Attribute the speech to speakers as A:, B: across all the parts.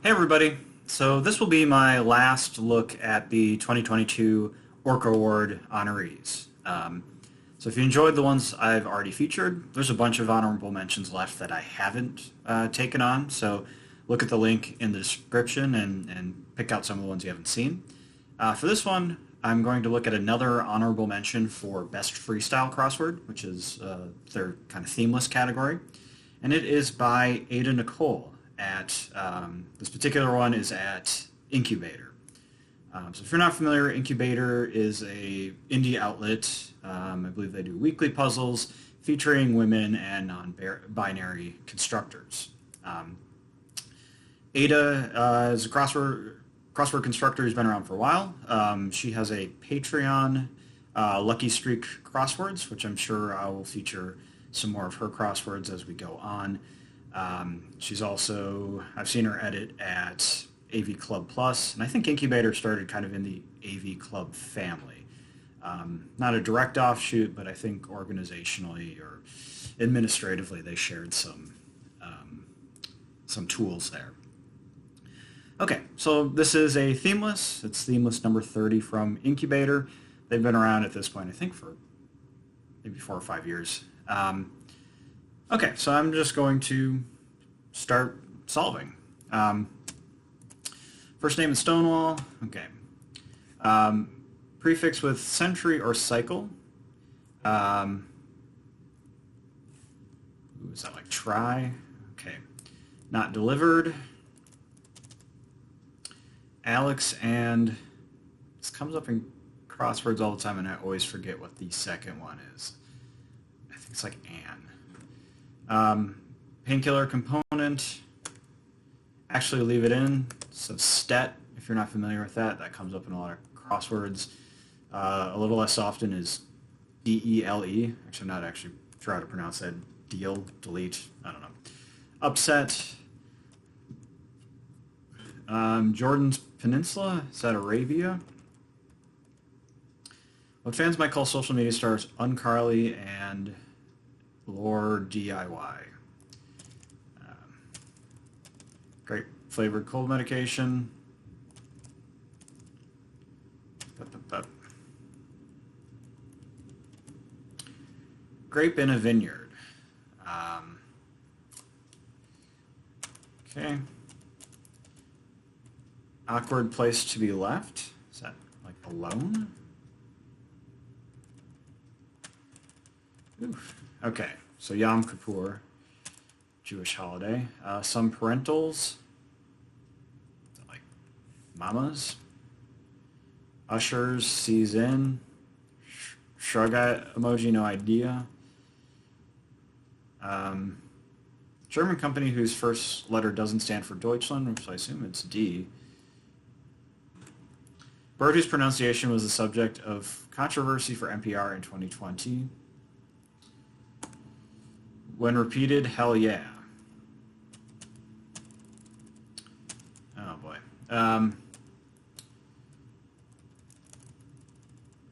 A: Hey everybody! So this will be my last look at the 2022 Orca Award honorees. So if you enjoyed the ones I've already featured, there's a bunch of honorable mentions left that I haven't taken on, so look at the link in the description and pick out some of the ones you haven't seen. For this one, I'm going to look at another honorable mention for Best Freestyle Crossword, which is their kind of themeless category, and it is by Ada Nicole. This particular one is at Inkubator. So if you're not familiar, Inkubator is a indie outlet. I believe they do weekly puzzles featuring women and non-binary constructors. Ada is a crossword constructor who's been around for a while. She has a Patreon, Lucky Streak Crosswords, which I'm sure I will feature some more of her crosswords as we go on. She's also, I've seen her edit at AV Club Plus, and I think Inkubator started kind of in the AV Club family. Not a direct offshoot, but I think organizationally or administratively they shared some tools there. Okay, so this is a Themeless. It's Themeless number 30 from Inkubator. They've been around at this point, I think, for maybe 4 or 5 years. Okay, so I'm just going to start solving. First name is Stonewall. Okay. Prefix with century or cycle. Ooh, is that like try? Okay. Not delivered. Alex and... This comes up in crosswords all the time and I always forget what the second one is. I think it's like Anne. Painkiller component. Actually leave it in. So stet, if you're not familiar with that, that comes up in a lot of crosswords. A little less often is D-E-L-E. Actually, I'm not actually sure how to pronounce that. Deal, delete, I don't know. Upset. Jordan's Peninsula, is that Arabia? What fans might call social media stars Uncarly and Lore DIY. Great flavored cold medication. Grape in a vineyard. Okay. Awkward place to be left. Is that like alone? Oof. Okay, so Yom Kippur, Jewish holiday. Some parentals, like mamas. Ushers sees in. Shrug emoji, no idea. German company whose first letter doesn't stand for Deutschland, which I assume it's D. Bird whose pronunciation was the subject of controversy for NPR in 2020. When repeated, hell yeah. Oh boy.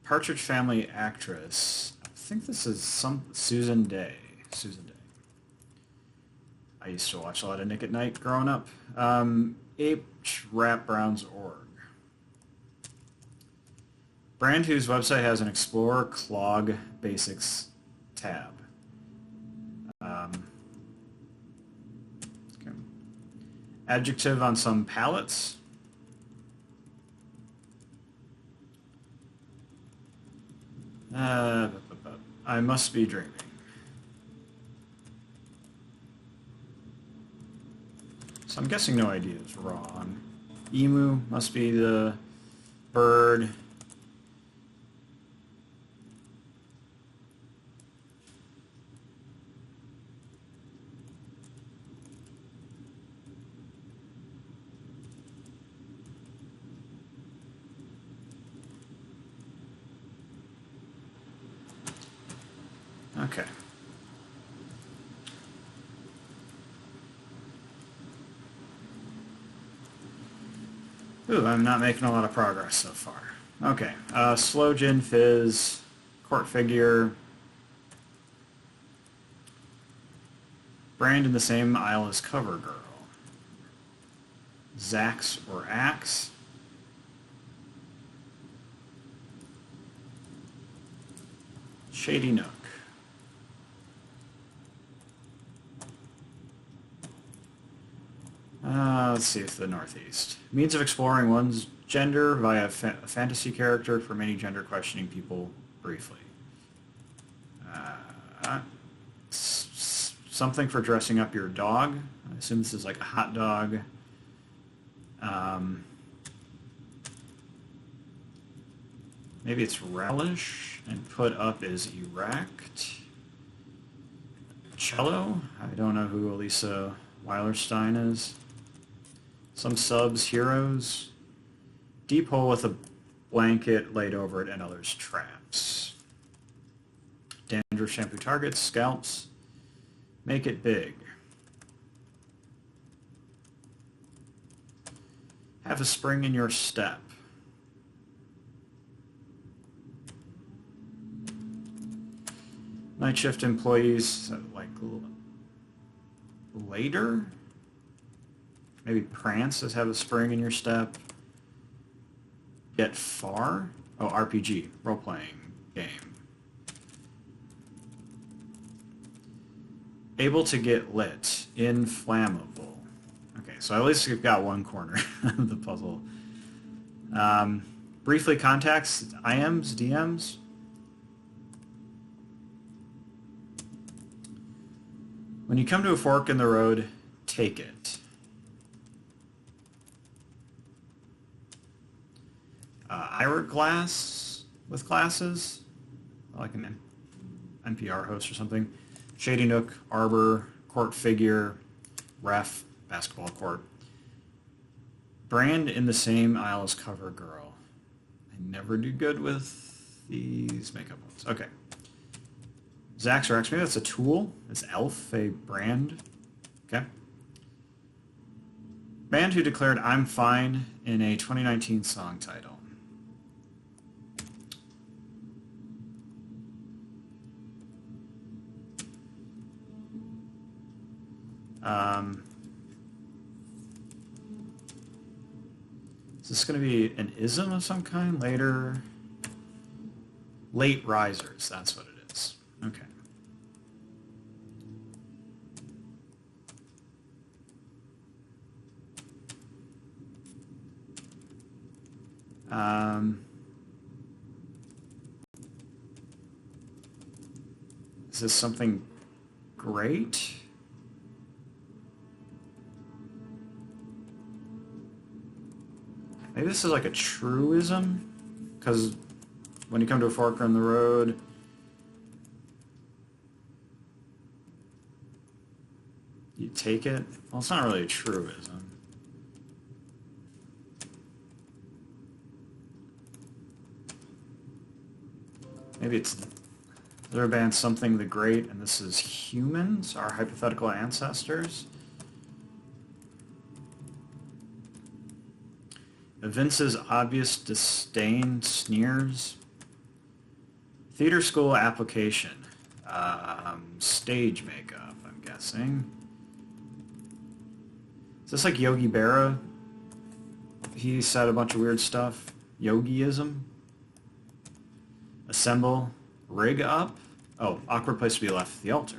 A: Partridge Family actress. I think this is some Susan Day. Susan Day. I used to watch a lot of Nick at Night growing up. HRapBrowns.org. Brand whose website has an Explore Clog Basics tab. Okay. Adjective on some palettes. I must be dreaming. So I'm guessing no idea is wrong. Emu must be the bird. Okay. Ooh, I'm not making a lot of progress so far. Okay. Slow gin fizz, court figure, brand in the same aisle as CoverGirl. Zax or Axe. Shady Nook. Let's see if the Northeast. Means of exploring one's gender via a fantasy character for many gender questioning people briefly. Something for dressing up your dog. I assume this is like a hot dog. Maybe it's relish, and put up is erect. Cello. I don't know who Elisa Weilerstein is. Some subs, heroes. Deep hole with a blanket laid over it and others traps. Dandruff shampoo targets, scalps. Make it big. Have a spring in your step. Night shift employees, like later? Maybe prance is have a spring in your step. Get far? Oh, RPG, role-playing game. Able to get lit, inflammable. Okay, so at least we've got one corner of the puzzle. Briefly contacts, IMs, DMs. When you come to a fork in the road, take it. Iron glass with glasses, like an NPR host or something. Shady Nook, Arbor, Court Figure, Ref, Basketball Court. Brand in the same aisle as Cover Girl. I never do good with these makeup ones. Okay. Zax or X, maybe that's a tool. Is Elf a brand? Okay. Band who declared I'm Fine in a 2019 song title. Is this going to be an ism of some kind? Later? Late risers, that's what it is. Okay. Is this something great? Maybe this is like a truism, because when you come to a fork in the road, you take it. Well, it's not really a truism. Maybe it's their band Something the Great, and this is humans, our hypothetical ancestors. Evinces obvious disdain, sneers. Theater school application. Stage makeup, I'm guessing. Is this like Yogi Berra? He said a bunch of weird stuff. Yogiism. Assemble. Rig up. Oh, awkward place to be left, the altar.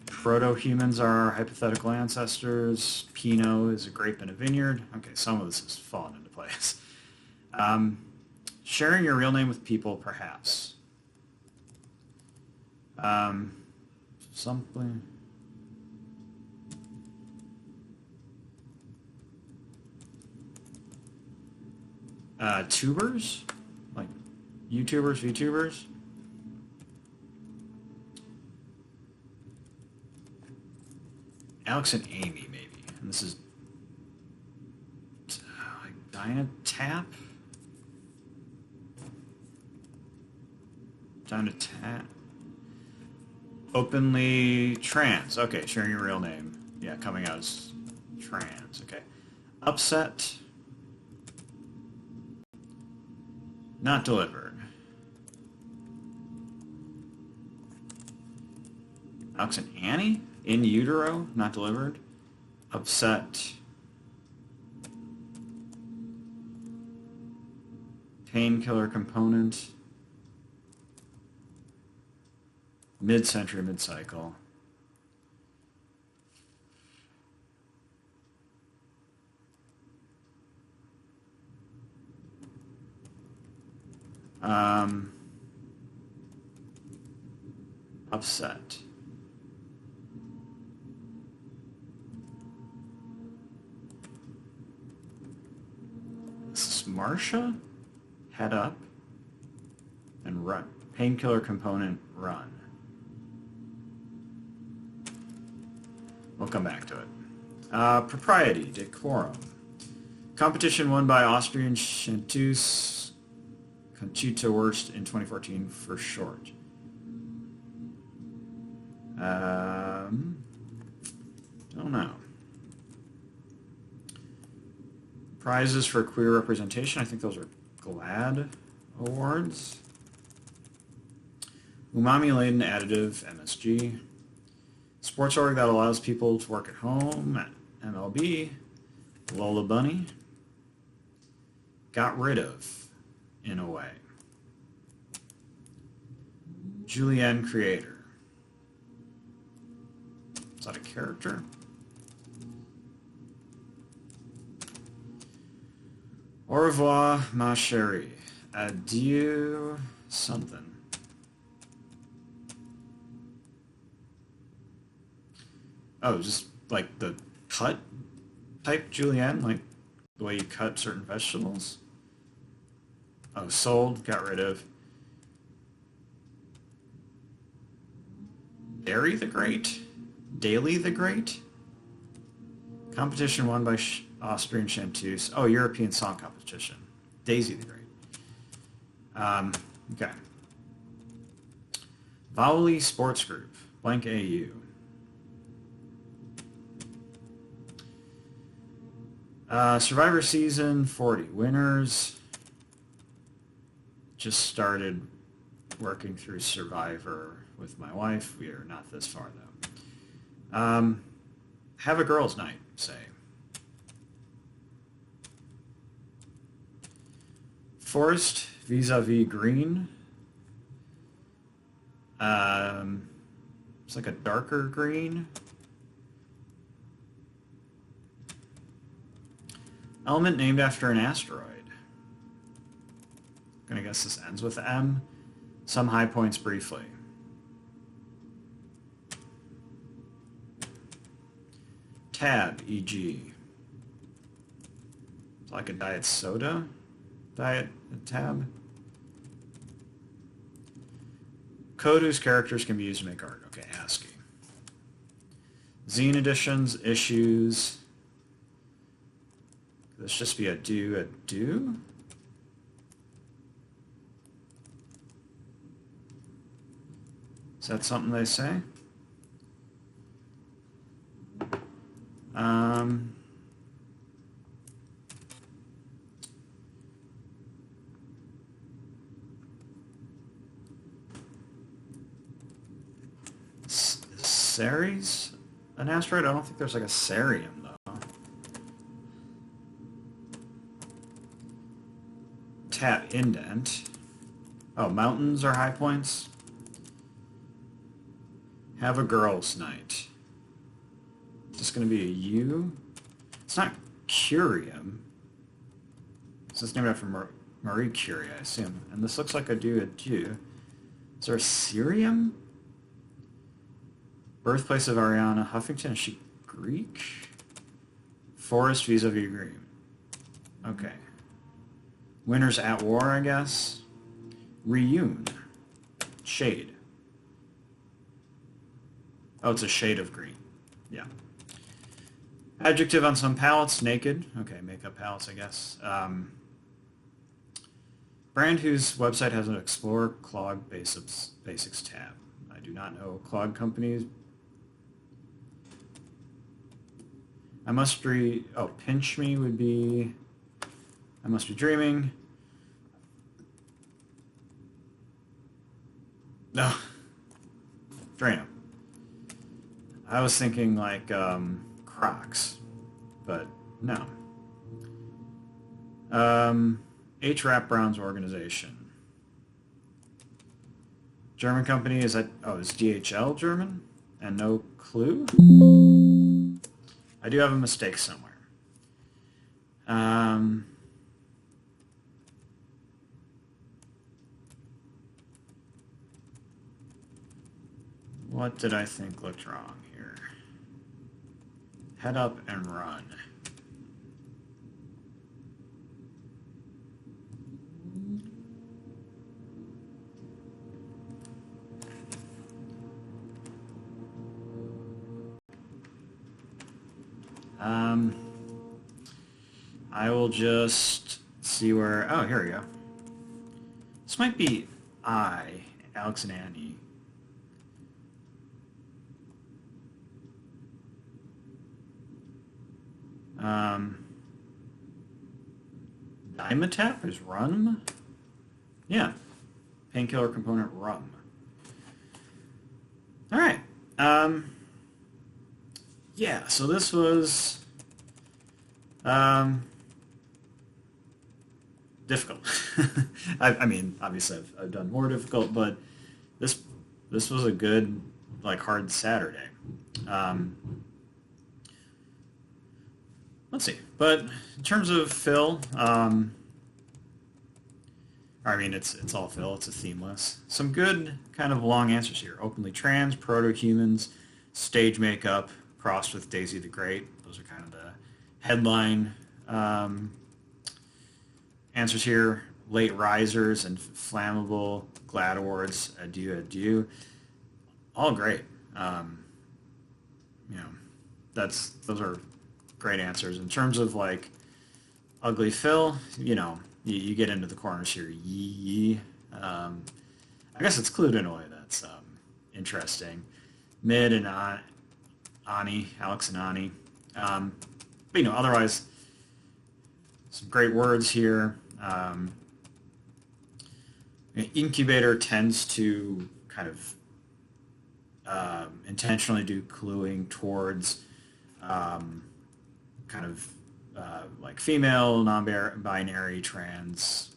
A: Proto-humans are our hypothetical ancestors. Pinot is a grape in a vineyard. Okay, some of this is falling into place. Sharing your real name with people, perhaps. Something. Tubers? Like YouTubers, VTubers? Alex and Amy, maybe. And this is like Dinah Tap? Dinah Tap. Openly trans. Okay, sharing your real name. Yeah, coming out as trans. Okay. Upset. Not delivered. Alex and Annie? In utero, not delivered. Upset. Painkiller component. Mid-century, mid-cycle. Upset. This is Marsha. Head up. And run. Painkiller component, run. We'll come back to it. Propriety, decorum. Competition won by Austrian chanteuse Conchita Wurst in 2014 for short. Don't know. Prizes for queer representation. I think those are GLAAD awards. Umami-laden additive, MSG. Sports org that allows people to work at home, MLB. Lola Bunny. Got rid of, in a way. Julienne Creator. Is that a character? Au revoir, ma chérie. Adieu something. Oh, just like the cut type Julienne, like the way you cut certain vegetables. Oh, sold, got rid of. Dairy the Great? Daily the Great? Competition won by Austrian chanteuse. Oh, European Song Competition. Daisy the Great. Okay. Vowley Sports Group. Blank AU. Survivor Season 40. Winners. Just started working through Survivor with my wife. We are not this far, though. Have a girls' night, say. Forest vis-a-vis green. It's like a darker green. Element named after an asteroid. I'm gonna guess this ends with M. Some high points briefly. Tab, e.g. It's like a diet soda. Diet tab. Code whose characters can be used to make art. Okay, ASCII. Zine editions, issues. Could this just be a do? Is that something they say? Ceres? An asteroid? I don't think there's like a cerium, though. Tab indent. Oh, mountains are high points? Have a girls' night. Is this going to be a U? It's not curium. This is named after Marie Curie, I assume. And this looks like a do. Is there a cerium? Birthplace of Ariana Huffington. Is she Greek? Forest vis-a-vis green. Okay. Winners at war, I guess. Reune. Shade. Oh, it's a shade of green. Yeah. Adjective on some palettes, naked. Okay, makeup palettes, I guess. Brand whose website has an Explore Clog Basics tab. I do not know clog companies. I must read. Oh, pinch me would be. I must be dreaming. No. Drano. I was thinking like Crocs, but no. H. Rap Brown's organization. German company, is that, oh, is DHL German? And no clue? I do have a mistake somewhere. What did I think looked wrong here? Head up and run. I will just see where, oh, here we go. This might be Alex and Annie. Dimetap is rum? Yeah. Painkiller component rum. Alright. Yeah, so this was difficult. I mean, obviously I've done more difficult, but this was a good, like, hard Saturday. Let's see. But in terms of fill, I mean, it's all fill. It's a themeless. Some good kind of long answers here. Openly trans, proto-humans, stage makeup, crossed with Daisy the Great. Those are kind of the headline answers here. Late risers and flammable, glad awards, adieu, adieu. All great. You know, those are great answers. In terms of, like, ugly fill, you know, you get into the corners here. Yee. I guess it's clued in a way that's interesting. Mid and Ani, Alex and Ani. But, you know, otherwise, some great words here. Inkubator tends to kind of intentionally do cluing towards kind of like female, non-binary, trans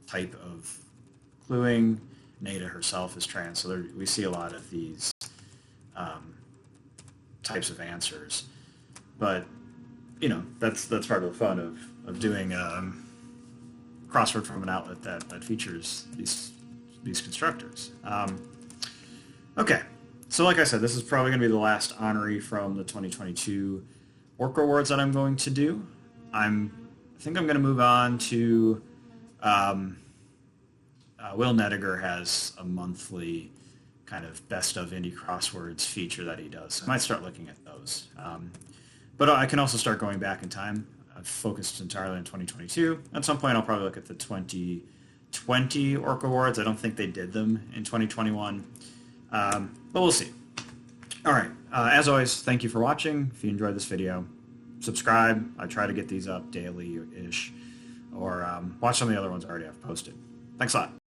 A: type of cluing. Nada herself is trans, so we see a lot of these types of answers. But, you know, that's part of the fun of doing crossword from an outlet that features these constructors. Okay, so like I said, this is probably going to be the last honoree from the 2022 Orca Awards that I'm going to do. I think I'm going to move on to Will Nediger has a monthly kind of best of indie crosswords feature that he does. So I might start looking at those. But I can also start going back in time. I've focused entirely on 2022. At some point I'll probably look at the 2020 Orca Awards. I don't think they did them in 2021. But we'll see. All right. As always, thank you for watching. If you enjoyed this video, subscribe. I try to get these up daily-ish. Or watch some of the other ones I already have posted. Thanks a lot.